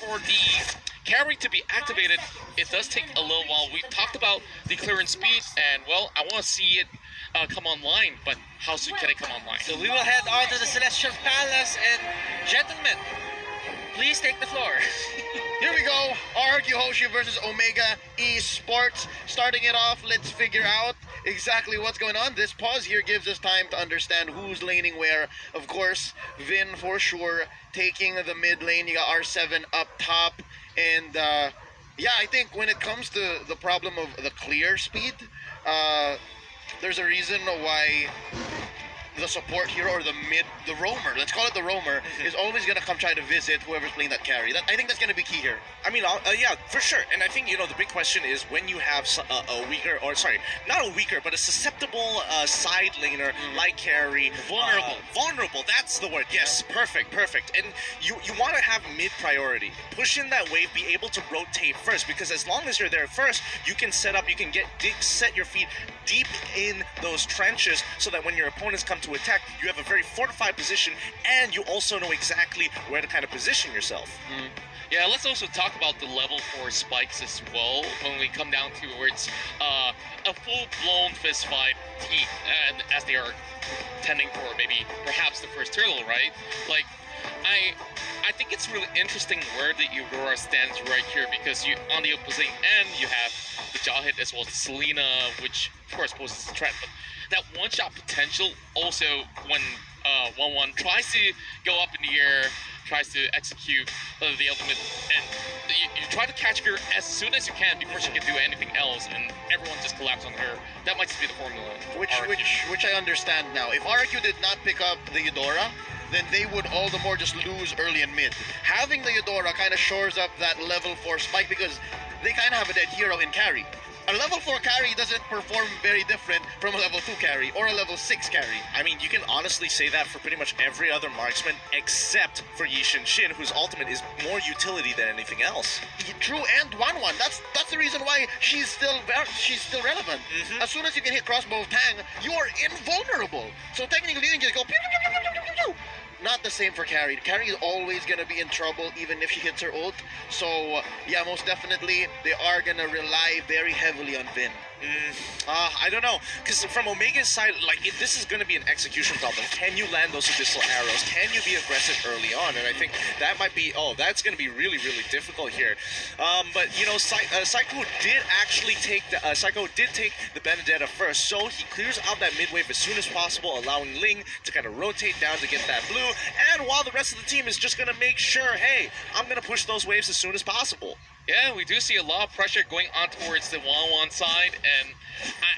for the carry to be activated, it does take a little while. We talked about the clearance speed, and well, I want to see it come online, but how soon can it come online? So we will head on to the Celestial Palace, and gentlemen, please take the floor. Here we go, RRQ HOSHI versus Omega Esports. Starting it off, let's figure out exactly what's going on. This pause here gives us time to understand who's laning where. Of course, Vin for sure taking the mid lane. You got R7 up top. And yeah, I think when it comes to the problem of the clear speed, there's a reason why the support hero or the roamer, let's call it the roamer, is always going to come try to visit whoever's playing that carry. I think that's going to be key here. I mean, yeah, for sure. And I think, you know, the big question is when you have a weaker, or sorry, not a weaker, but a susceptible side laner like carry. Vulnerable. Vulnerable, that's the word. Yes, perfect. And you want to have mid priority. Push in that wave, be able to rotate first, because as long as you're there first, you can set up, you can set your feet deep in those trenches so that when your opponents come to attack, you have a very fortified position, and you also know exactly where to kind of position yourself. Yeah, let's also talk about the level 4 spikes as well when we come down towards a full-blown fist fight team, and as they are tending for maybe perhaps the first turtle, right? Like, I think it's really interesting where the Eudora stands right here, because you on the opposing end you have the Jawhead as well as Selena, which of course poses a threat, but that one-shot potential also when 1-1 tries to go up in the air, tries to execute the ultimate, and you try to catch her as soon as you can before she can do anything else, and everyone just collapses on her. That might just be the formula. Which I understand now. If RRQ did not pick up the Eudora, then they would all the more just lose early and mid. Having the Eudora kind of shores up that level 4 spike, because they kind of have a dead hero in carry. A level 4 carry doesn't perform very different from a level 2 carry or a level 6 carry. I mean, you can honestly say that for pretty much every other marksman except for Yi Shin, whose ultimate is more utility than anything else. True, and 1-1. That's the reason why she's still relevant. As soon as you can hit crossbow of Tang, you are invulnerable. So technically you can just go pew, pew, pew, pew, pew, pew, pew. Not the same for carry. Carry is always going to be in trouble even if she hits her ult. So yeah, most definitely they are going to rely very heavily on Vin. I don't know, because from Omega's side, like, this is going to be an execution problem. Can you land those abyssal arrows? Can you be aggressive early on? And I think that might be, that's going to be really, really difficult here. But, you know, Psycho did actually take the Benedetta first, so he clears out that mid wave as soon as possible, allowing Ling to kind of rotate down to get that blue, and while the rest of the team is just going to make sure, hey, I'm going to push those waves as soon as possible. Yeah, we do see a lot of pressure going on towards the 1-1 side, and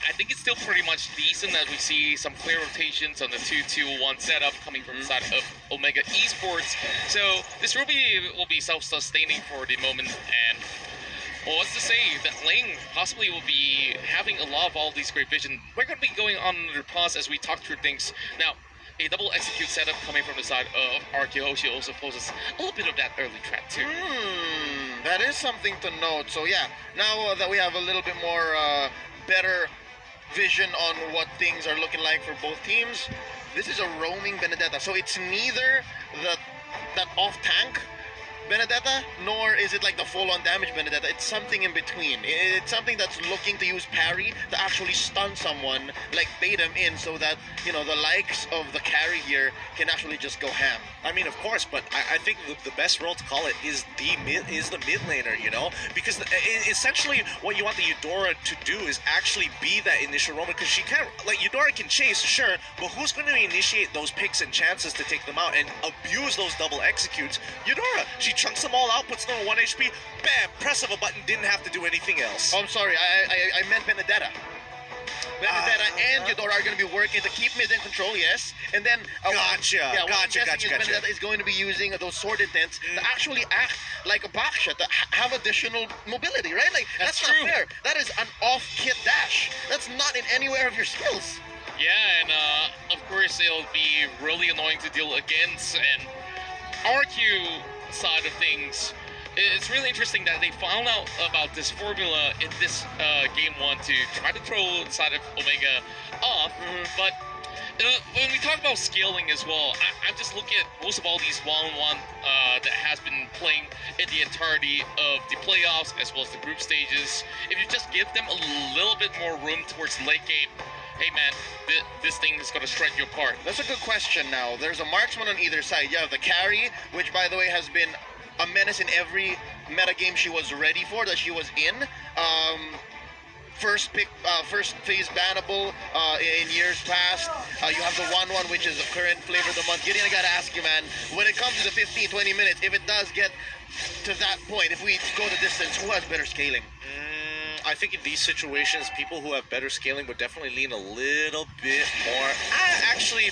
I think it's still pretty much decent as we see some clear rotations on the 2-2-1 setup coming from the side of Omega Esports. So this will be self-sustaining for the moment, and well, what's to say that Ling possibly will be having a lot of all these great vision. We're going to be going on under pause as we talk through things. Now, a double execute setup coming from the side of RRQ HOSHI also poses a little bit of that early threat too. That is something to note. So yeah, now that we have a little bit more better vision on what things are looking like for both teams, this is a roaming Benedetta. So it's neither that off-tank Benedetta, nor is it like the full-on damage Benedetta. It's something in between. It's something that's looking to use parry to actually stun someone, like bait him in, so that, you know, the likes of the carry here can actually just go ham. I mean, of course, but I think the best role to call it is the mid laner, you know, because essentially what you want the Eudora to do is actually be that initial roamer, because she can, like, Eudora can chase, sure, but who's going to initiate those picks and chances to take them out and abuse those double executes? Eudora. She chunks them all out, puts them on 1 HP, bam, press of a button, didn't have to do anything else. Oh, I'm sorry, I meant Benedetta. Benedetta and Eudora are going to be working to keep mid in control, yes. And then gotcha. Benedetta is going to be using those sword intents to actually act like a backshot, to have additional mobility, right? Like, that's not fair. That is an off-kit dash. That's not in anywhere of your skills. Yeah, and of course it'll be really annoying to deal against, and RQ side of things, it's really interesting that they found out about this formula in this game 1 to try to throw the side of Omega off, but When we talk about scaling as well, I'm just looking at most of all these one-on-one that has been playing in the entirety of the playoffs as well as the group stages. If you just give them a little bit more room towards late game, hey man, this thing is going to shred you apart. That's a good question now. There's a marksman on either side. You have the carry, which by the way has been a menace in every meta game she was ready for, that she was in. First phase bannable in years past. You have the 1-1, which is the current flavor of the month. Gideon, I gotta ask you, man, when it comes to the 15-20 minutes, if it does get to that point, if we go the distance, who has better scaling? I think in these situations, people who have better scaling would definitely lean a little bit more. Actually,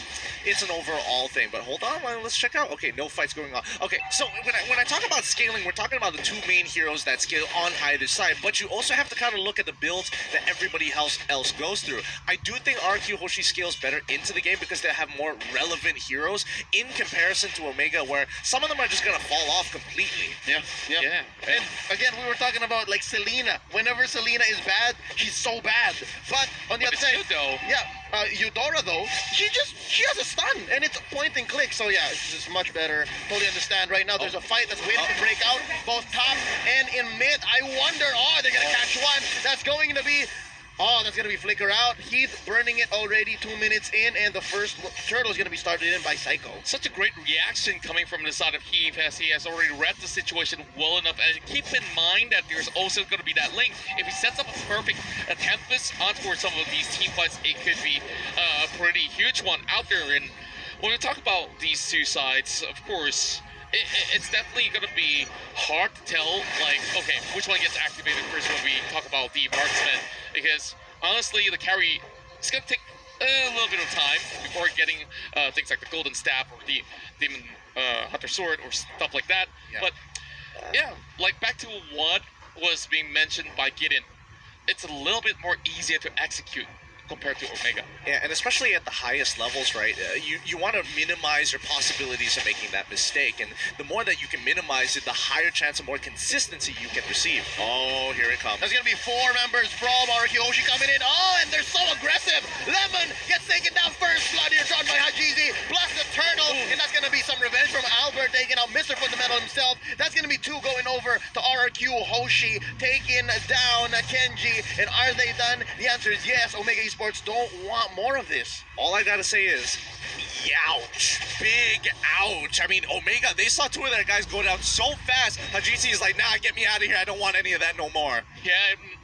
it's an overall thing, but hold on, let's check out. Okay, no fights going on. Okay, so when I talk about scaling, we're talking about the two main heroes that scale on either side, but you also have to kind of look at the builds that everybody else goes through. I do think RRQ HOSHI scales better into the game because they have more relevant heroes in comparison to Omega, where some of them are just going to fall off completely. Yeah. And again, we were talking about like Selena. Whenever Selena is bad, she's so bad. But on the other side, Eudora though, she has a stun and it's point and click. So yeah, it's just much better. Totally understand. Right now, there's a fight that's waiting to break out, both top and in mid. I wonder, they're gonna catch one. That's going to be. That's gonna be flicker out. Heath burning it already 2 minutes in, and the first turtle is gonna be started in by Psycho. Such a great reaction coming from the side of Heath, as he has already read the situation well enough. And keep in mind that there's also going to be that link. If he sets up a perfect tempest onto some of these team fights, it could be a pretty huge one out there. And when we talk about these two sides, of course, it's definitely going to be hard to tell, like, okay, which one gets activated first when we talk about the marksman. Because, honestly, the carry is going to take a little bit of time before getting things like the Golden Staff or the Demon Hunter Sword or stuff like that. Yeah. But, yeah, like, back to what was being mentioned by Gideon, it's a little bit more easier to execute compared to Omega. Yeah, and especially at the highest levels, right? You want to minimize your possibilities of making that mistake, and the more that you can minimize it, the higher chance of more consistency you can receive. Oh, here it comes. There's gonna be 4 members from RRQ HOSHI coming in. And they're so aggressive. Lemon gets taken down first. Blood earshot by Hajizi, plus the turtle, and that's gonna be some revenge from Albert taking out Mr. Fundamental himself. That's gonna be 2 going over to RRQ HOSHI, taking down Kenji. And are they done? The answer is yes. Omega Esports don't want more of this. All I gotta say is, ouch. Big ouch. I mean, Omega, they saw 2 of their guys go down so fast. Hajizi is like, nah, get me out of here. I don't want any of that no more. Yeah,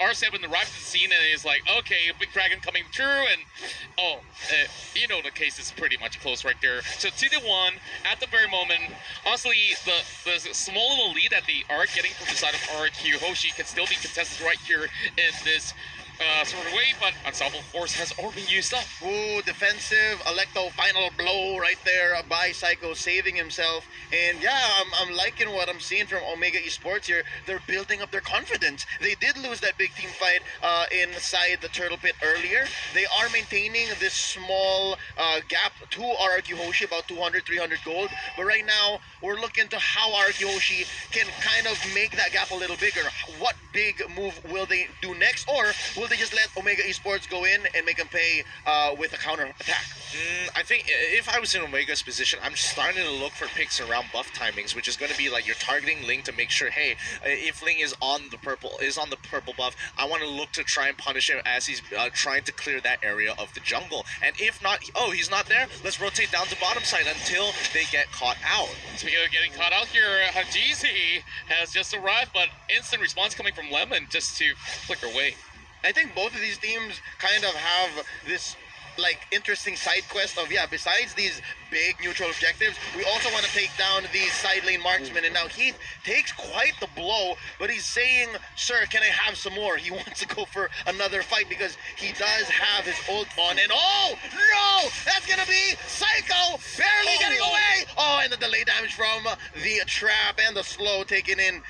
R7 arrives at the scene and is like, okay, Big Dragon coming through, and you know the case is pretty much close right there. So 2-1 at the very moment. Honestly, the small little lead that they are getting from the side of RRQ HOSHI can still be contested right here in this sort of way, but Unstoppable Force has already been used up. Ooh, defensive Electo final blow right there by Psycho, saving himself. And yeah, I'm liking what I'm seeing from Omega Esports here. They're building up their confidence. They did lose that big team fight inside the Turtle Pit earlier. They are maintaining this small gap to RRQ HOSHI, about 200, 300 gold. But right now, we're looking to how RRQ HOSHI can kind of make that gap a little bigger. What big move will they do next? Or will they just let Omega Esports go in and make them pay with a counter attack? I think if I was in Omega's position, I'm starting to look for picks around buff timings, which is going to be like you're targeting Ling to make sure, hey, if Ling is on the purple buff, I want to look to try and punish him as he's trying to clear that area of the jungle. And if not, he's not there, let's rotate down to bottom side until they get caught out. Speaking of getting caught out here, Hajizi has just arrived, but instant response coming from Lemon just to flicker away. I think both of these teams kind of have this like interesting side quest of, besides these big neutral objectives, we also want to take down these side lane marksmen. And now Heath takes quite the blow, but he's saying, sir, can I have some more? He wants to go for another fight because he does have his ult on. And oh no, that's gonna be Psycho barely getting away. And the delay damage from the trap and the slow taken in.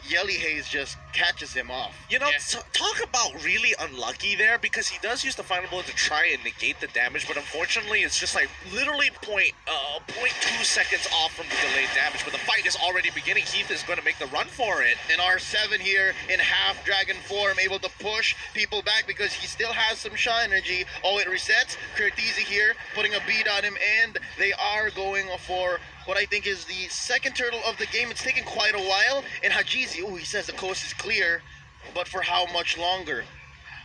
Yelly Haze just catches him off. You know, talk about really unlucky there, because he does use the final blow to try and negate the damage, but unfortunately it's just like literally 0.2 seconds off from the delayed damage, but the fight is already beginning. Heath is going to make the run for it. And R7 here in half dragon form, able to push people back because he still has some Shaw energy. Oh, it resets. Curtizi here putting a beat on him, and they are going for what I think is the second turtle of the game. It's taken quite a while, and Hajizi, oh, he says the coast is clear, but for how much longer?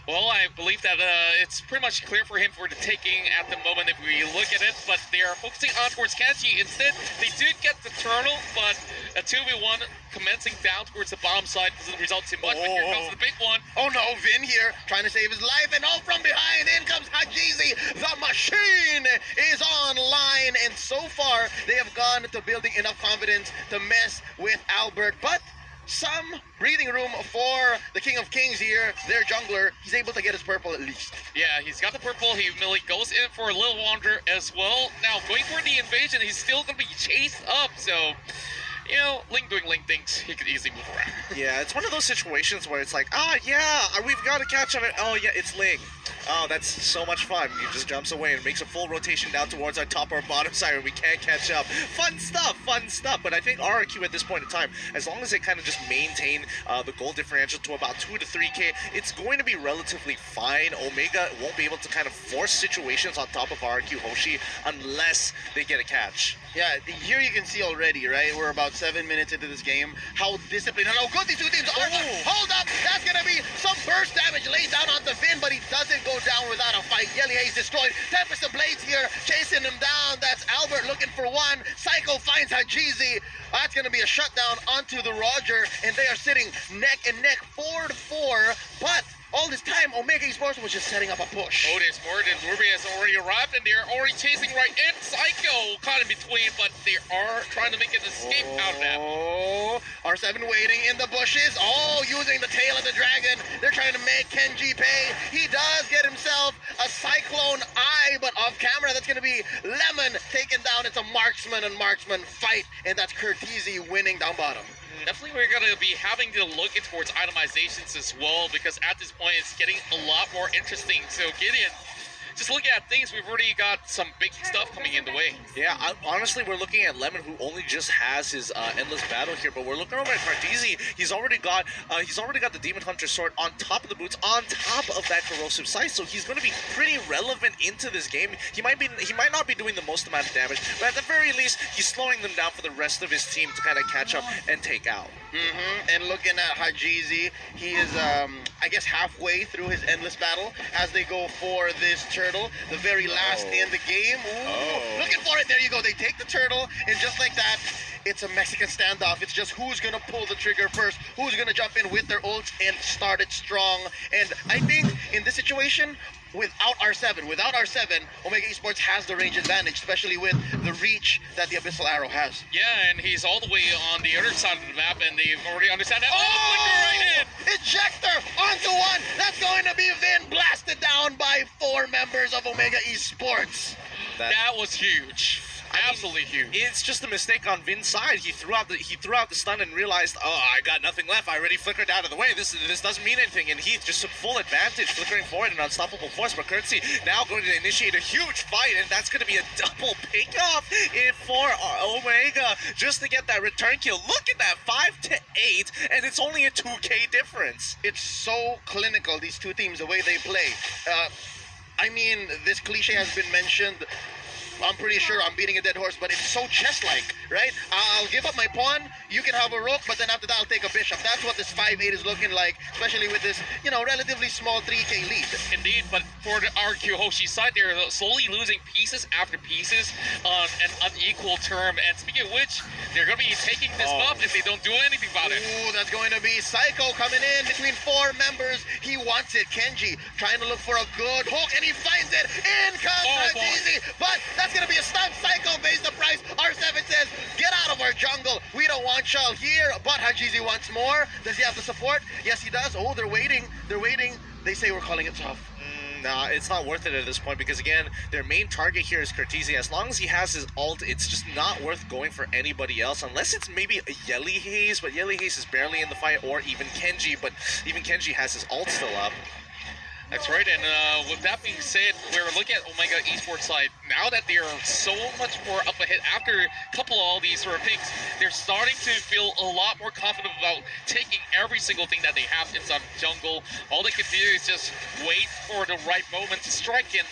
Well, I believe that it's pretty much clear for him for the taking at the moment if we look at it, but they are focusing on towards Kenji. Instead, they did get the turtle, but a 2v1 commencing down towards the bottom side doesn't result too much, but here comes the big one. Oh no, Vin here trying to save his life, and all from behind, in comes Hajizi. The machine is online, and so far they have gone to building enough confidence to mess with Albert, but some breathing room for the King of Kings here, their jungler. He's able to get his purple at least. Yeah, he's got the purple. He immediately goes in for a little wander as well. Now, going for the invasion, he's still going to be chased up, so... You know, Link doing Link things, he could easily move around. Yeah, it's one of those situations where it's like, yeah, we've got to catch on it. Oh, yeah, it's Ling. Oh, that's so much fun. He just jumps away and makes a full rotation down towards our top or bottom side where we can't catch up. Fun stuff. But I think RRQ at this point in time, as long as they kind of just maintain the goal differential to about 2 to 3K, it's going to be relatively fine. Omega won't be able to kind of force situations on top of RRQ HOSHI unless they get a catch. Yeah, here you can see already, right? We're about 7 minutes into this game. How disciplined and how good these two teams are. Hold up! That's gonna be some burst damage laid down onto Vin, but he doesn't go down without a fight. Yelly Hayes destroyed. Tempest Blades here, chasing him down. That's Albert looking for one. Psycho finds Hajizi. That's gonna be a shutdown onto the Roger, and they are sitting neck and neck, 4-4. But all this time, Omega Esports was just setting up a push. Otis, Morton, Ruby has already arrived, and they're already chasing right in. Psycho caught in between, but they are trying to make an escape out of that. Oh, R7 waiting in the bushes. Oh, using the tail of the dragon. They're trying to make Kenji pay. He does get himself a Cyclone Eye, but off camera, that's going to be Lemon taken down. It's a marksman and marksman fight, and that's Curtizi winning down bottom. Definitely we're going to be having to look towards itemizations as well, because at this point it's getting a lot more interesting. So Gideon, just looking at things, we've already got some big stuff coming in the way. Yeah, honestly, we're looking at Lemon, who only just has his endless battle here, but we're looking over at Cardizi. He's already got the Demon Hunter sword on top of the boots, on top of that corrosive sight. So he's going to be pretty relevant into this game. He might not be doing the most amount of damage, but at the very least, he's slowing them down for the rest of his team to kind of catch up and take out. And looking at Hajizi, he is, I guess, halfway through his endless battle as they go for this turtle, the very last in the game. Ooh, looking for it. There you go. They take the turtle, and just like that, it's a Mexican standoff. It's just who's going to pull the trigger first, who's going to jump in with their ults and start it strong. And I think in this situation, without R7, Omega Esports has the range advantage, especially with the reach that the Abyssal Arrow has. Yeah, and he's all the way on the other side of the map, and they've already understand that. Flicker right in! Ejector onto one! That's going to be Vin, blasted down by 4 members of Omega Esports. That was huge. Absolutely huge. It's just a mistake on Vin's side. He threw out the stun and realized, oh, I got nothing left. I already flickered out of the way. This doesn't mean anything. And Heath just took full advantage, flickering forward an unstoppable force. But Curtsy now going to initiate a huge fight, and that's going to be a double pick-off for Omega just to get that return kill. Look at that, 5 to 8, and it's only a 2K difference. It's so clinical, these two teams, the way they play. I mean, this cliche has been mentioned. I'm pretty sure I'm beating a dead horse, but it's so chess-like, right? I'll give up my pawn, you can have a rook, but then after that I'll take a bishop. That's what this 5-8 is looking like, especially with this, you know, relatively small 3K lead. Indeed, but for the RRQ HOSHI side, they're slowly losing pieces after pieces on an unequal term. And speaking of which, they're going to be taking this buff if they don't do anything about it. Ooh, that's going to be Psycho coming in between 4 members. He wants it. Kenji trying to look for a good hook, and he finds it. In comes Hajizi, but that's going to be a stun. Psycho pays the price. R7 says, get out of our jungle. We don't want y'all here, but Hajizi wants more. Does he have the support? Yes, he does. Oh, they're waiting. They're waiting. They say we're calling it tough. Nah, it's not worth it at this point because, again, their main target here is Curtizi. As long as he has his ult, it's just not worth going for anybody else unless it's maybe a Yelly Haze, but Yelly Haze is barely in the fight, or even Kenji, but even Kenji has his ult still up. That's right, and with that being said, we're looking at Omega Esports side. Now that they are so much more up ahead after a couple of all these sort of picks, they're starting to feel a lot more confident about taking every single thing that they have inside jungle. All they can do is just wait for the right moment to strike in.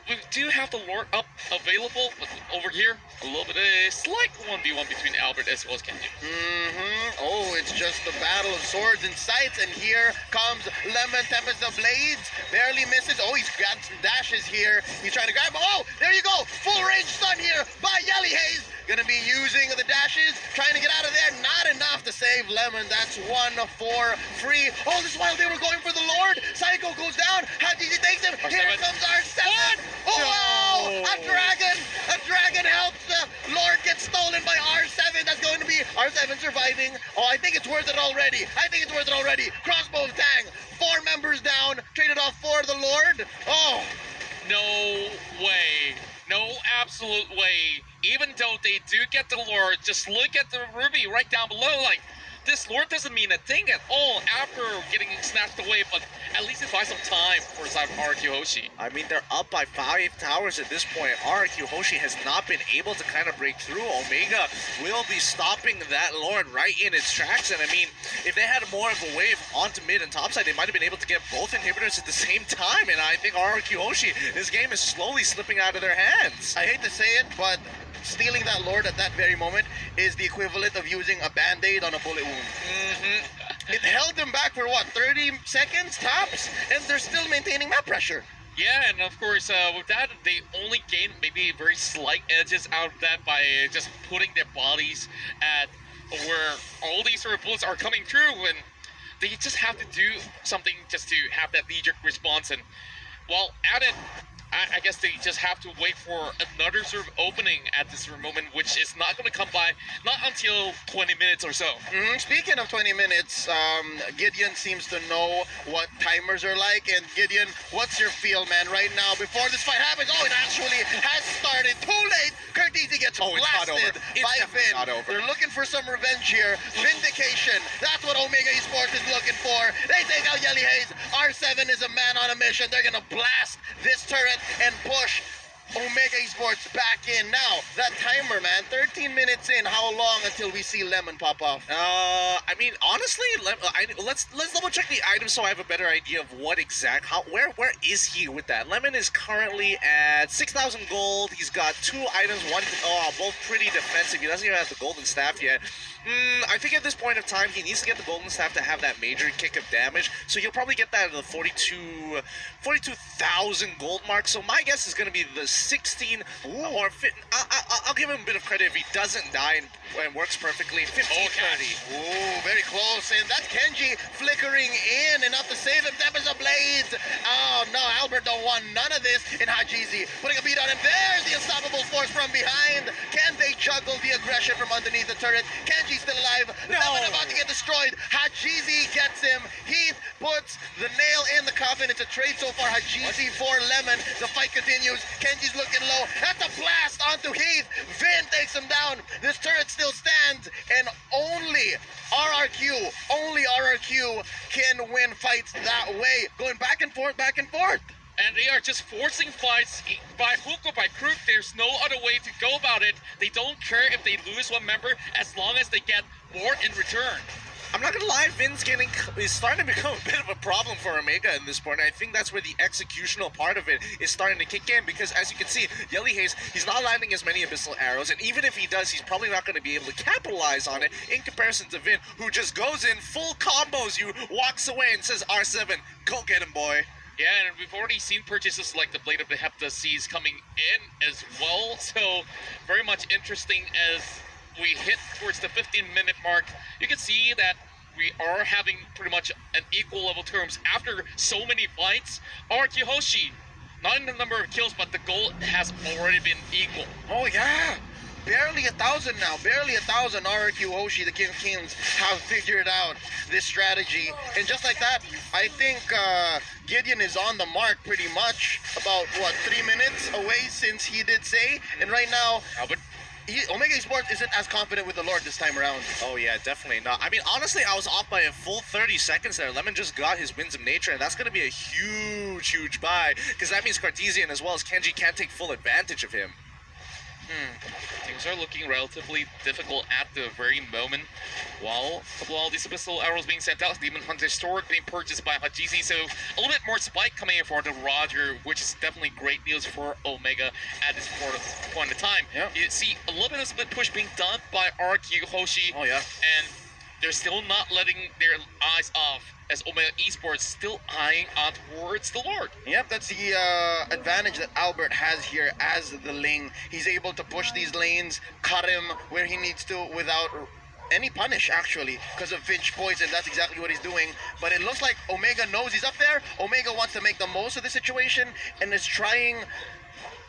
We do have the Lord up available, but over here, a little bit of a slight 1v1 between Albert as well as Kenji. Oh, it's just the battle of swords and sights, and here comes Lemon, Tempest of Blades, barely misses. Oh, he's got some dashes here. He's trying to grab him. Oh, there you go. Full range stun here by Yelly Haze. Gonna be using the dashes, trying to get out of there. Not enough to save Lemon. That's 1 for free. Oh, this is while they were going for the Lord. Psycho goes down. Hajiji takes him. R7. Here comes R7. Oh, wow. A dragon helps the Lord get stolen by R7. That's going to be R7 surviving. Oh, I think it's worth it already. Crossbow tang. 4 members down. Traded off for the Lord. Oh. No way. No absolute way. Even though they do get the Lord, just look at the Ruby right down below. Like, this Lord doesn't mean a thing at all after getting snatched away, but at least it buys some time for side RRQ HOSHI. I mean, they're up by 5 towers at this point. RRQ HOSHI has not been able to kind of break through. Omega will be stopping that Lord right in its tracks. And I mean, if they had more of a wave onto mid and topside, they might have been able to get both inhibitors at the same time. And I think RRQ HOSHI, this game is slowly slipping out of their hands. I hate to say it, but stealing that Lord at that very moment is the equivalent of using a band-aid on a bullet wound. It held them back for what, 30 seconds tops, and they're still maintaining map pressure. Yeah, and of course, with that, they only gain maybe very slight edges out of that by just putting their bodies at where all these sort of bullets are coming through, and they just have to do something just to have that knee-jerk response. And while at it, I guess they just have to wait for another sort of opening at this moment, which is not going to come by, not until 20 minutes or so. Speaking of 20 minutes, Gideon seems to know what timers are like. And Gideon, what's your feel, man, right now before this fight happens? Oh, it actually has started. Too late. Kurtese gets blasted by Vin. They're looking for some revenge here. Vindication. That's what Omega Esports is looking for. They take out Yelly Haze. R7 is a man on a mission. They're going to blast this turret and push Omega Esports back in. Now, that timer, man, 13 minutes in. How long until we see Lemon pop off? I mean, honestly, let's double check the items so I have a better idea of what where is he with that. Lemon is currently at 6,000 gold. He's got 2 items, both pretty defensive. He doesn't even have the golden staff yet. I think at this point of time, he needs to get the golden staff to have that major kick of damage. So he'll probably get that at the 42,000 gold mark. So my guess is going to be the 16 or 15. I'll give him a bit of credit if he doesn't die and works perfectly. 15:30. Ooh, very close. And that's Kenji flickering in. Enough to save him. Tempest of Blades. Oh, no. Albert don't want none of this. And Hajizi putting a beat on him. There's the unstoppable force from behind. Can they juggle the aggression from underneath the turret? Kenji's still alive. No. Lemon about to get destroyed. Hajizi gets him. Heath puts the nail in the coffin. It's a trade so far. Hajizi for Lemon. The fight continues. Kenji's looking low. That's a blast onto Heath. Vin takes him down. This turret still stands, and only RRQ can win fights that way. Going back and forth, back and forth. And they are just forcing fights by hook or by crook. There's no other way to go about it. They don't care if they lose one member as long as they get more in return. I'm not gonna lie, Vin's is starting to become a bit of a problem for Omega in this point. I think that's where the executional part of it is starting to kick in, because as you can see, Yelly Haze, he's not landing as many abyssal arrows, and even if he does, he's probably not going to be able to capitalize on it in comparison to Vin, who just goes in, full combos you, walks away and says, R7, go get him, boy. Yeah, and we've already seen purchases like the Blade of the Hepta Seas coming in as well, so very much interesting as we hit towards the 15-minute mark. You can see that we are having pretty much an equal level terms after so many fights. RRQ HOSHI, not in the number of kills, but the goal has already been equal. Oh yeah, barely 1,000 now, barely 1,000. RRQ HOSHI, the King of Kings, have figured out this strategy, and just like that, I think Gideon is on the mark pretty much. About what, 3 minutes away since he did say, and right now, Albert. Omega Esports isn't as confident with the Lord this time around. Oh yeah, definitely not. I mean, honestly, I was off by a full 30 seconds there. Lemon just got his Winds of Nature, and that's going to be a huge buy, because that means Cartesian as well as Kenji can't take full advantage of him. Things are looking relatively difficult at the very moment. While a couple of all these missile arrows being sent out, Demon Hunter Stork being purchased by Hajisi, so a little bit more spike coming in for the Roger, which is definitely great news for Omega at this point in time. Yeah. You see a little bit of split push being done by RRQ HOSHI. Oh yeah. And they're still not letting their eyes off as Omega Esports still eyeing on towards the Lord. Yep, that's the advantage that Albert has here as the Ling. He's able to push these lanes, cut him where he needs to without any punish, actually, because of Finch Poison. That's exactly what he's doing. But it looks like Omega knows he's up there. Omega wants to make the most of the situation and is trying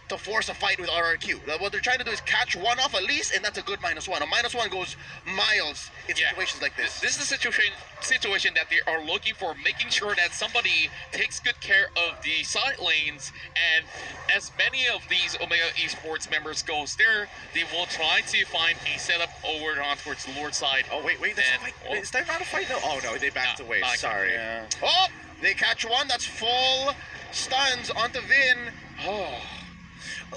to force a fight with RRQ. What they're trying to do is catch one off at least, and that's a good -1. A -1 goes miles in situations like this. This is a situation that they are looking for, making sure that somebody takes good care of the side lanes, and as many of these Omega Esports members goes there, they will try to find a setup over on towards the Lord side. Oh wait, there's a fight. Wait, is there not a fight? No. Oh no, they backed away. Sorry. Yeah. Oh, they catch one. That's full stuns onto Vin. Oh.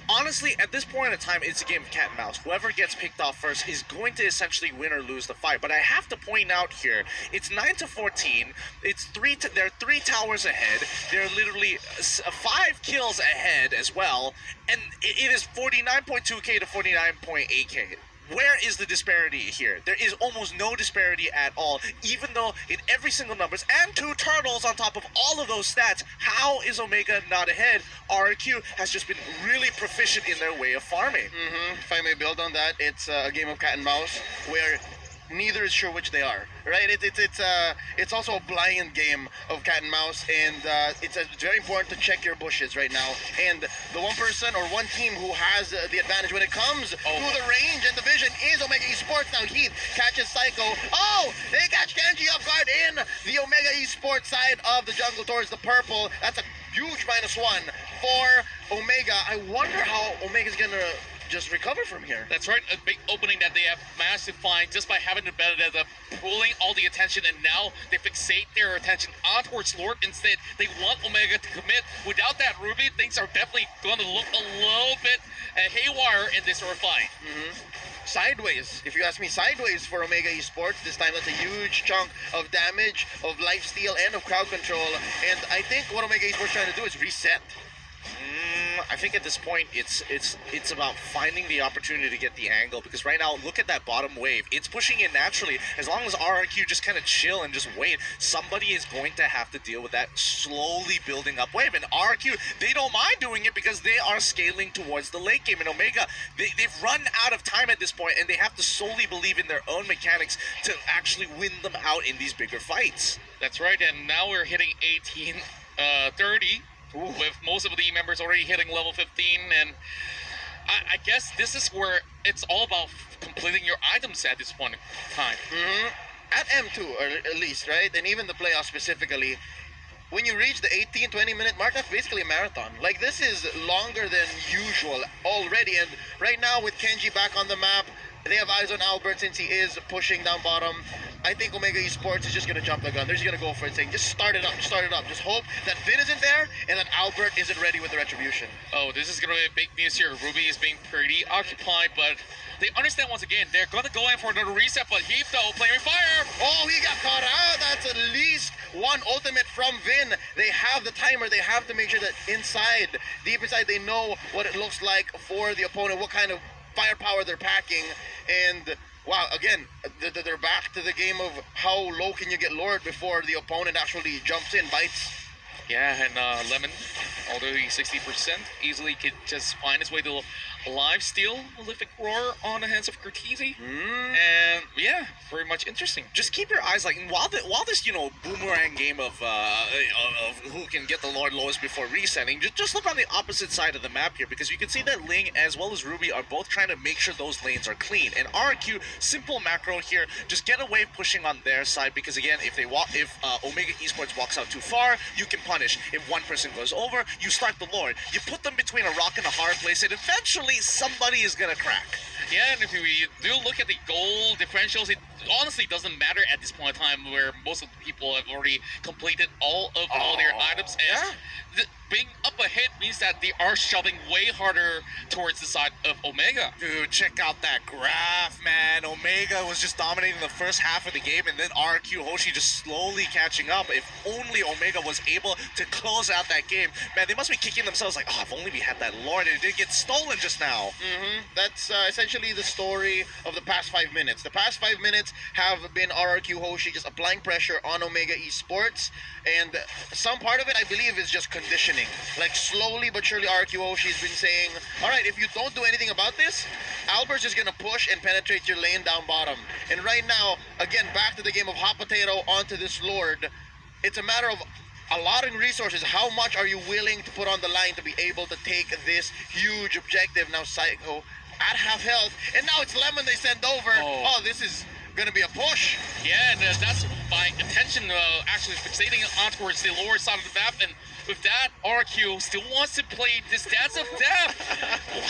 Honestly, at this point in time, it's a game of cat and mouse. Whoever gets picked off first is going to essentially win or lose the fight. But I have to point out here, it's 9-14. It's they're 3 towers ahead. They're literally 5 kills ahead as well, and it is 49.2k to 49.8k. Where is the disparity here? There is almost no disparity at all, even though in every single numbers and 2 turtles on top of all of those stats. How is Omega not ahead? RRQ has just been really proficient in their way of farming. If I may build on that, it's a game of cat and mouse where neither is sure which they are, right? It's also a blind game of cat and mouse, and it's very important to check your bushes right now. And the one person or one team who has the advantage when it comes to the range and the vision is Omega Esports. Now Heath catches Psycho. Oh, they catch Kenji off guard in the Omega Esports side of the jungle towards the purple. That's a huge -1 for Omega. I wonder how Omega's gonna just recover from here. That's right, a big opening that they have managed to find just by having the Benedetta pulling all the attention, and now they fixate their attention on towards Lord. Instead, they want Omega to commit. Without that Ruby, things are definitely going to look a little bit haywire in this sort of fight. Sideways, if you ask me, sideways for Omega Esports. This time that's a huge chunk of damage, of lifesteal, and of crowd control. And I think what Omega Esports is trying to do is reset. I think at this point it's about finding the opportunity to get the angle, because right now look at that bottom wave. It's pushing in naturally. As long as RRQ just kind of chill and just wait, somebody is going to have to deal with that slowly building up wave. And RRQ, they don't mind doing it because they are scaling towards the late game. And Omega, they've run out of time at this point, and they have to solely believe in their own mechanics to actually win them out in these bigger fights. That's right, and now we're hitting 18-30. With most of the members already hitting level 15, and I guess this is where it's all about completing your items at this point in time. At M2, or at least, right? And even the playoffs specifically, when you reach the 18-20 minute mark, that's basically a marathon. Like, this is longer than usual already, and right now with Kenji back on the map, they have eyes on Albert since he is pushing down bottom. I think Omega Esports is just going to jump the gun. They're just going to go for it, saying, just start it up. Just hope that Vin isn't there and that Albert isn't ready with the retribution. Oh, this is going to be a big news here. Ruby is being pretty occupied, but they understand once again, they're going to go in for another reset, but Heath, though, playing fire. Oh, he got caught out. That's at least one ultimate from Vin. They have the timer. They have to make sure that inside, deep inside, they know what it looks like for the opponent, what kind of firepower they're packing. And wow, again, they're back to the game of how low can you get Lord before the opponent actually jumps in, bites. Yeah, and Lemon, although he's 60%, easily could just find his way to live steal Olympic Roar on the hands of Cortese. And yeah, very much interesting. Just keep your eyes, like, while this boomerang game of who can get the Lord lowest before resetting, just look on the opposite side of the map here, because you can see that Ling as well as Ruby are both trying to make sure those lanes are clean. And RRQ, simple macro here, just get away pushing on their side, because again, if Omega Esports walks out too far, you can punish. If one person goes over, you start the Lord. You put them between a rock and a hard place, and eventually eventually somebody is gonna crack. Yeah, and if we do look at the goal differentials, it honestly doesn't matter at this point in time where most of the people have already completed all their items. And being up ahead means that they are shoving way harder towards the side of Omega. Dude, check out that graph, man. Omega was just dominating the first half of the game, and then RRQ Hoshi just slowly catching up. If only Omega was able to close out that game. Man, they must be kicking themselves like, oh, if only we had that Lord and it didn't get stolen just now. That's essentially the story of the past 5 minutes. The past 5 minutes have been RRQ Hoshi just applying pressure on Omega Esports, and some part of it, I believe, is just conditioning. Like, slowly but surely, RRQ Hoshi has been saying, all right, if you don't do anything about this, Albert's just gonna push and penetrate your lane down bottom. And right now, again, back to the game of hot potato onto this Lord, it's a matter of allotting resources. How much are you willing to put on the line to be able to take this huge objective? Now Psycho at half health, and now it's Lemon they send over. Oh, this is gonna be a push. Yeah, and that's my attention actually fixating on towards the lower side of the map, and with that, RQ still wants to play this Dance of Death.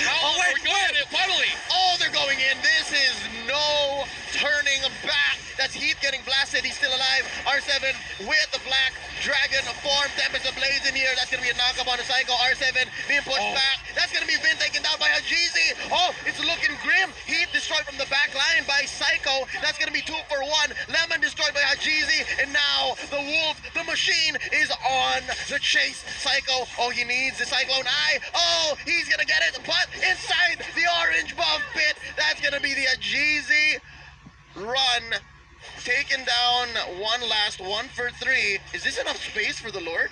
How are we going in? Finally! Oh, they're going in. This is no turning back. That's Heath getting blasted. He's still alive. R7 with the black dragon form. Tempest ablaze in here. That's going to be a knockup on the Psycho. R7 being pushed back. That's going to be Vin taken down by Hajizi. Oh, it's looking grim. Heath destroyed from the back line by Psycho. That's going to be 2 for 1. Lemon destroyed by Hajizi. And now the Wolf, the machine, is on the chase. Psycho, oh, he needs the Cyclone Eye. Oh, he's going to get it. But inside the orange buff pit, that's going to be the Hajizi run. Taken down one last 1 for 3. Is this enough space for the Lord?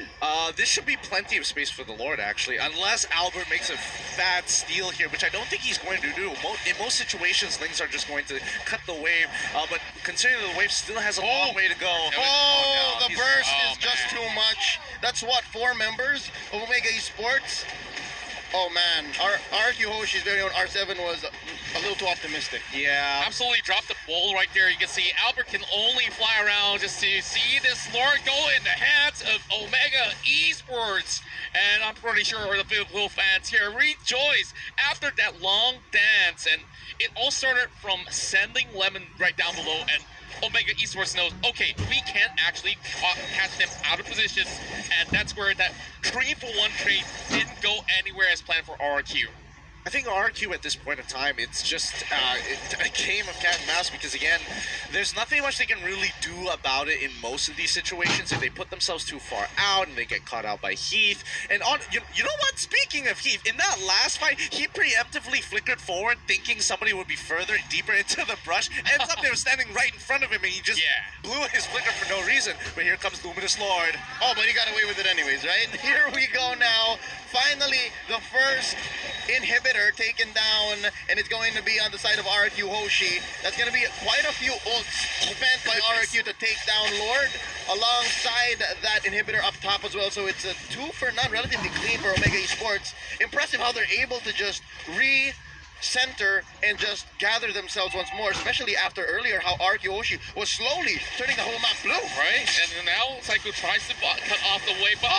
This should be plenty of space for the Lord, actually, unless Albert makes a fat steal here, which I don't think he's going to do. In most situations, Lings are just going to cut the wave, but considering the wave still has a long way to go. Oh, the burst is just too much. That's what, 4 members of Omega Esports? Oh man, RRQ Hoshi's very own R7 was a little too optimistic. Yeah. Absolutely dropped the ball right there. You can see Albert can only fly around just to see this Lord go in the hands of Omega Esports. And I'm pretty sure the Blue fans here rejoice after that long dance. And it all started from sending Lemon right down below, and Omega Esports knows, okay, we can actually catch them out of position, and that's where that 3-for-1 trade didn't go anywhere as planned for RRQ. I think RQ at this point in time, it's just a game of cat and mouse, because again, there's nothing much they can really do about it in most of these situations if they put themselves too far out and they get caught out by Heath. And you know what? Speaking of Heath, in that last fight, he preemptively flickered forward thinking somebody would be further deeper into the brush. Ends up they were standing right in front of him and he just blew his flicker for no reason. But here comes Luminous Lord. Oh, but he got away with it anyways, right? Here we go now. Finally, the first inhibitor taken down, and it's going to be on the side of RRQ Hoshi. That's going to be quite a few ults spent by RRQ to take down Lord, alongside that inhibitor up top as well. So it's a 2 for none, relatively clean for Omega Esports. Impressive how they're able to just center and just gather themselves once more, especially after earlier how RRQ Hoshi was slowly turning the whole map blue. Right, and now Psycho tries to cut off the way, but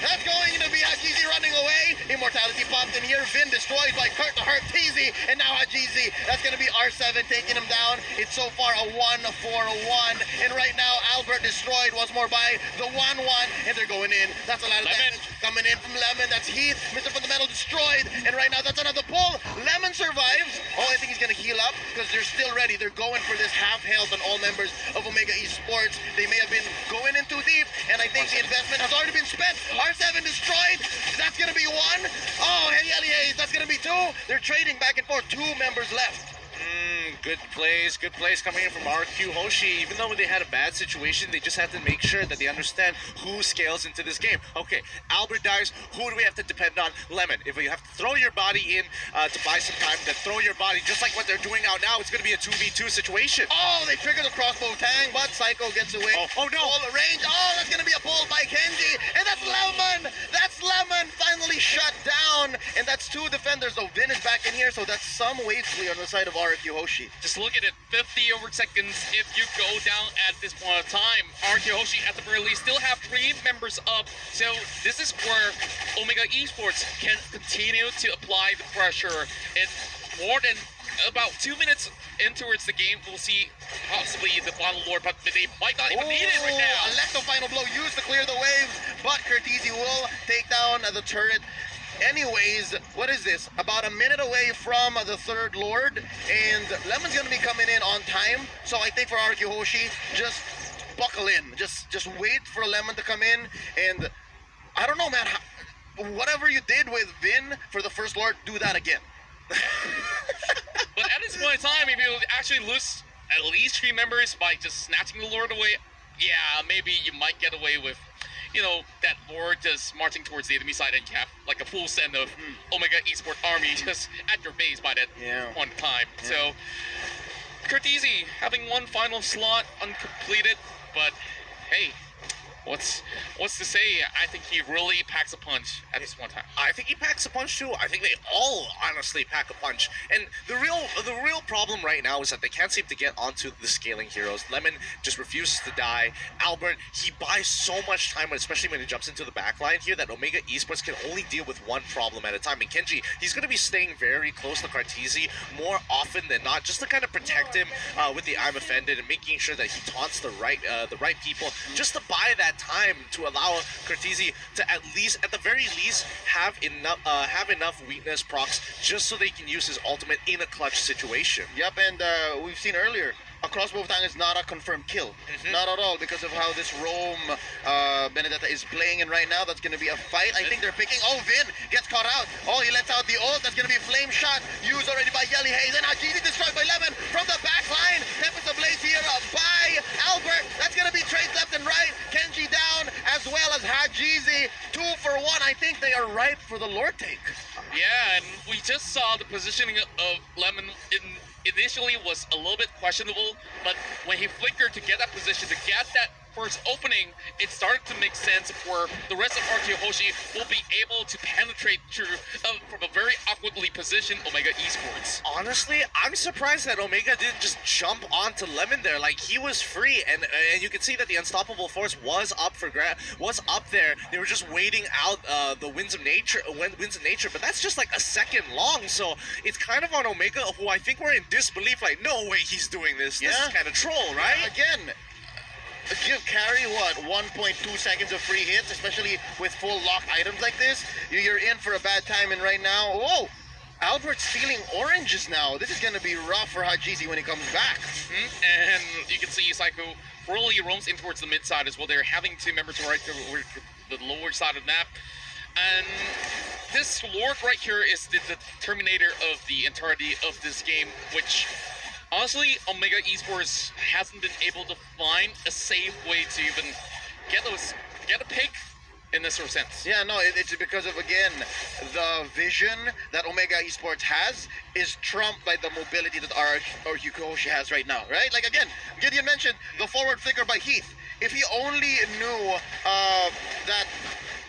that's going to be Hajizi running away. Immortality popped in here. Vin destroyed by Kurt the Hurt Teasy, and now Hajizi. That's going to be R7 taking him down. It's so far a 1-4-1, and right now Albert destroyed once more by the 1-1, and they're going in. That's a lot of damage coming in from Lemon. That's Heath. Mr. Fundamental destroyed, and right now that's another pull. Lemon survives. Oh, I think he's gonna heal up because they're still ready. They're going for this half health on all members of Omega Esports. They may have been going in too deep, and I think the investment has already been spent. R7 destroyed. That's gonna be 1. Oh, hey, that's gonna be 2. They're trading back and forth. 2 members left. Good plays coming in from RQ Hoshi. Even though they had a bad situation, they just have to make sure that they understand who scales into this game. Okay, Albert dies. Who do we have to depend on? Lemon. If we have to throw your body in to buy some time, then throw your body just like what they're doing out now. It's going to be a 2v2 situation. Oh, they trigger the crossbow tang, but Psycho gets away. Oh no. All range. Oh, that's going to be a pull by Kenji, and that's Lemon. That's Lemon finally shut down, and that's 2 defenders. So Vin is back in here, so that's some wave clear on the side of RRQ HOSHI. Just look at it, 50 over seconds if you go down at this point of time. RRQ HOSHI at the very least still have 3 members up, so this is where Omega Esports can continue to apply the pressure. And more than about 2 minutes in towards the game, we'll see possibly the final lord, but they might not even need it right now. Electro final blow used to clear the waves, but Curtisi will take down the turret. Anyways, what is this? About a minute away from the 3rd Lord, and Lemon's gonna be coming in on time. So I think for RRQ HOSHI, just buckle in. Just wait for Lemon to come in, and I don't know, man. Whatever you did with Vin for the 1st Lord, do that again. But at this point in time, if you actually lose at least 3 members by just snatching the Lord away, yeah, maybe you might get away with, you know, that Lord just marching towards the enemy side and you have like a full send of Omega Esports army just at your base by that one time. So, Curtisi having 1 final slot uncompleted, but hey, what's to say? I think he really packs a punch at this one time. I think he packs a punch too. I think they all honestly pack a punch. And the real problem right now is that they can't seem to get onto the scaling heroes. Lemon just refuses to die. Albert, he buys so much time, especially when he jumps into the backline here, that Omega Esports can only deal with 1 problem at a time. And Kenji, he's going to be staying very close to Curtisi more often than not, just to kind of protect him with the I'm offended and making sure that he taunts the right people, just to buy that time to allow Curtisi to at the very least have enough weakness procs just so they can use his ultimate in a clutch situation. Yep, and we've seen earlier, a crossbow tang is not a confirmed kill. Not at all, because of how this Rome Benedetta is playing in right now. That's going to be a fight. I think they're picking. Oh, Vin gets caught out. Oh, he lets out the ult. That's going to be a flame shot used already by Yelly Hayes. And Hajizi destroyed by Lemon from the back line. Tempest Ablaze here by Albert. That's going to be traced left and right. Kenji down, as well as Hajizi. 2 for 1. I think they are ripe for the Lord take. Yeah, and we just saw the positioning of Lemon initially was a little bit questionable, but when he flickered to get that position, to get that first opening, it started to make sense where the rest of RRQ HOSHI will be able to penetrate through from a very awkwardly positioned Omega Esports. Honestly, I'm surprised that Omega didn't just jump onto Lemon there. Like, he was free, and you can see that the unstoppable force was up there. They were just waiting out the winds of nature, but that's just like a second long. So it's kind of on Omega, who I think were in disbelief. Like, no way he's doing this. This is kind of troll, right? Again, give carry, what, 1.2 seconds of free hits, especially with full lock items like this. You're in for a bad time, and right now, whoa, Albert's stealing oranges now. This is going to be rough for Hajizi when he comes back. And you can see Psycho really roams in towards the mid side as well. They're having 2 members right to the lower side of the map. And this Lord right here is the terminator of the entirety of this game, which honestly, Omega Esports hasn't been able to find a safe way to even get a pick in this sort of sense. Yeah, no, it's because of, again, the vision that Omega Esports has is trumped by the mobility that RRQ HOSHI has right now, right? Like, again, Gideon mentioned the forward flicker by Heath. If he only knew that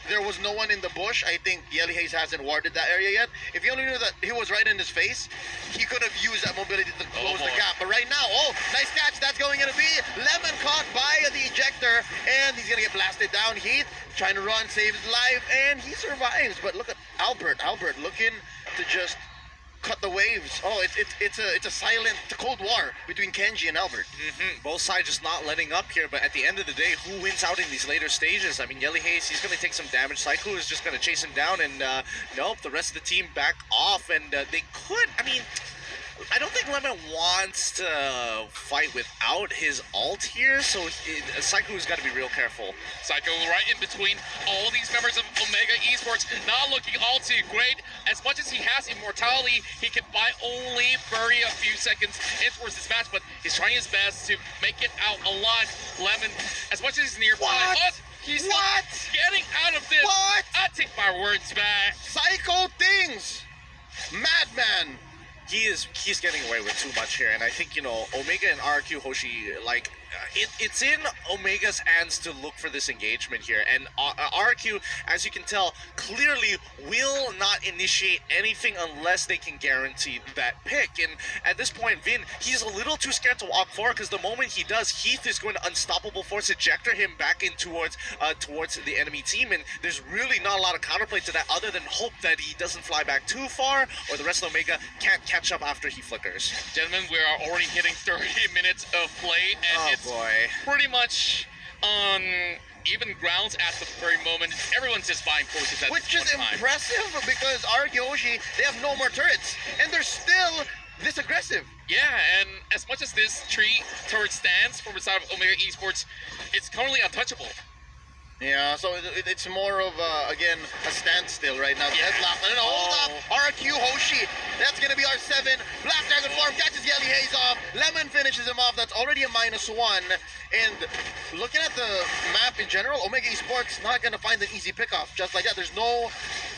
there was no one in the bush, I think Yelly Hayes hasn't warded that area yet. If he only knew that he was right in his face, he could have used that mobility to close the gap. But right now, oh, nice catch. That's going to be Lemon caught by the ejector, and he's going to get blasted down. Heath trying to run, save his life, and he survives. But look at Albert. Albert looking to just cut the waves. Oh, it's a silent cold war between Kenji and Albert. Both sides just not letting up here, but at the end of the day, who wins out in these later stages? I mean, Yelly Hayes, he's going to take some damage. Psycho is just going to chase him down, and nope, the rest of the team back off, and they could, I mean, I don't think Lemon wants to fight without his ult here, so Psycho's got to be real careful. Psycho right in between all these members of Omega Esports, not looking all too great. As much as he has immortality, he can buy very a few seconds in towards this match, but he's trying his best to make it out alive. Lemon, as much as he's nearby, he's not getting out of this. What? I take my words back. Psycho things! Madman! He's getting away with too much here, and I think, you know, Omega and RRQ HOSHI, like, it's in Omega's hands to look for this engagement here, and RRQ, as you can tell, clearly will not initiate anything unless they can guarantee that pick. And at this point, Vin, he's a little too scared to walk forward, because the moment he does, Heath is going to unstoppable force ejector him back in towards the enemy team, and there's really not a lot of counterplay to that other than hope that he doesn't fly back too far, or the rest of Omega can't catch up after he flickers. Gentlemen, we are already hitting 30 minutes of play, and it's pretty much on even grounds at the very moment. Everyone's just buying forces at Which this is one time. impressive because RRQ HOSHI, they have no more turrets, and they're still this aggressive. Yeah, and as much as this turret stands from the side of Omega Esports, it's currently untouchable. Yeah, so it's more of, again, a standstill right now. Yeah. Headlock, and then hold up, RRQ HOSHI. That's going to be our 7. Black Dragon form catches Yelly Hayes off. Lemon finishes him off. That's already a -1. And looking at the map in general, Omega Esports not going to find an easy pickoff. Just like that, there's no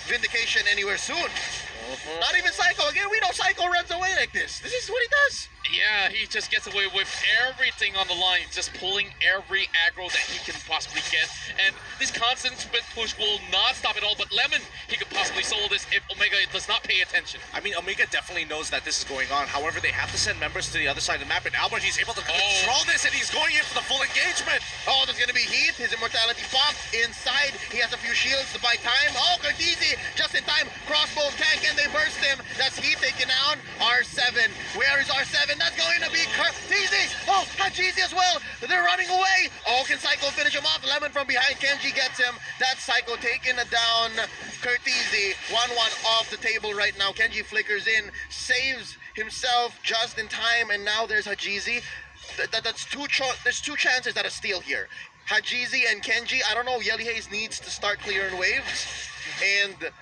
vindication anywhere soon. Not even Psycho. Again, we know Psycho runs away like this. This is what he does. Yeah, he just gets away with everything on the line, just pulling every aggro that he can possibly get. And this constant split push will not stop at all, but Lemon, he could possibly solo this if Omega does not pay attention. I mean, Omega definitely knows that this is going on. However, they have to send members to the other side of the map, and Albert, he's able to control this, and he's going in for the full engagement. Oh, there's going to be Heath. His immortality pops inside. He has a few shields to buy time. Oh, Cortese, just in time. Crossbow tank, and they burst him. That's Heath taken down. R7. Where is R7? That's going to be Cortese. Oh, Hajizi as well. They're running away. Oh, can Psycho finish him off? Lemon from behind. Kenji gets him. That's Psycho taking it down. Cortese. 1-1 off the table right now. Kenji flickers in, saves himself just in time, and now there's Hajizi. There's two chances at a steal here. Hajizi and Kenji. I don't know. Yelly Hayes needs to start clearing waves. And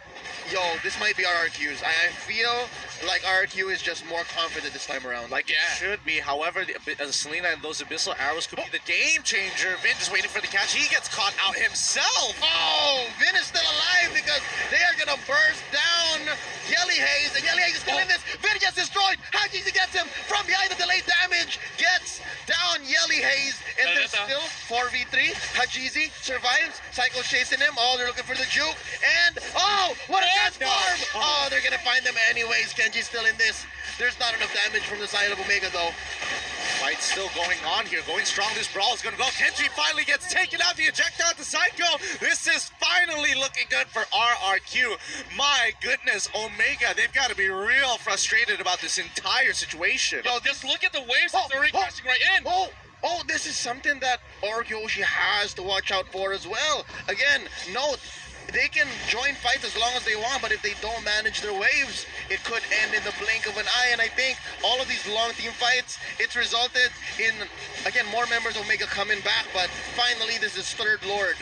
yo, this might be RRQ's. I feel like RRQ is just more confident this time around. Like it should be. However, Selena and those Abyssal Arrows could be the game changer. Vin just waiting for the catch. He gets caught out himself. Oh, Vin is still alive because they are going to burst down Yelly Hayes. And Yelly Hayes is still in this. Vin gets destroyed. Hajizi gets him from behind. The delayed damage gets down Yelly Hayes. And there's still 4v3. Hajizi survives. Psycho's chasing him. Oh, they're looking for the juke. And, oh, what a transform. Oh, they're going to find them anyways. Kenji's still in this. There's not enough damage from the side of Omega, though. Fight's still going on here. Going strong. This brawl is going to go. Kenji finally gets taken out. The eject out to Psycho. This is finally looking good for RRQ. My goodness, Omega, they've got to be real frustrated about this entire situation. Yo, just look at the waves that's already crashing right in. Oh, this is something that RRQ HOSHI has to watch out for as well. Again, note, they can join fights as long as they want, but if they don't manage their waves, it could end in the blink of an eye. And I think all of these long team fights, it's resulted in, again, more members of Omega coming back, but finally this is third Lord.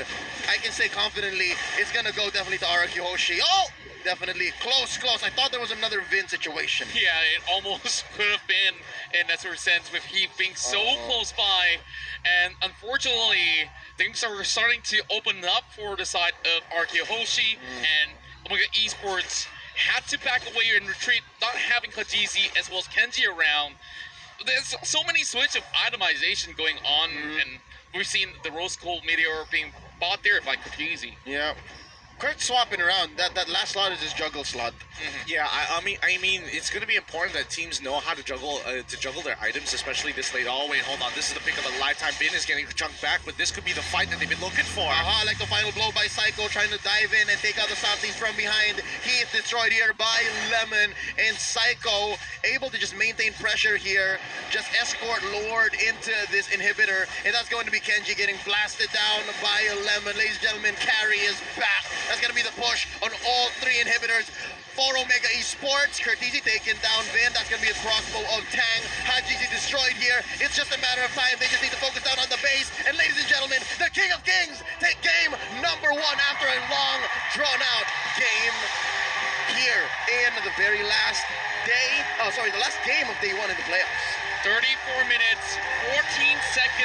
I can say confidently, it's gonna go definitely to RRQ HOSHI. Oh! Definitely close. I thought there was another Vin situation. Yeah, it almost could have been in that sort of sense with Heath being so close by. And unfortunately, things are starting to open up for the side of RRQ HOSHI, and Omega Esports had to back away and retreat, not having Hajizi as well as Kenji around. There's so many switch of itemization going on, and we've seen the Rose Gold Meteor being bought there by Hajizi. Yeah. Kurt's swapping around. That last slot is his juggle slot. Yeah, I mean, it's going to be important that teams know how to juggle their items, especially this late. Oh wait, hold on. This is the pick of a lifetime. Vin is getting chunked back, but this could be the fight that they've been looking for. Like the final blow by Psycho, trying to dive in and take out the softies from behind. Heath destroyed here by Lemon, and Psycho able to just maintain pressure here, just escort Lord into this inhibitor, and that's going to be Kenji getting blasted down by Lemon. Ladies and gentlemen, carry is back. That's going to be the push on all 3 inhibitors for Omega Esports. Cortese taking down Vin. That's going to be a crossbow of Tang. Hajizi destroyed here. It's just a matter of time. They just need to focus down on the base. And ladies and gentlemen, the King of Kings take game number 1 after a long, drawn-out game here in the very last day. Oh, sorry, the last game of day 1 in the playoffs. 34 minutes, 14 seconds.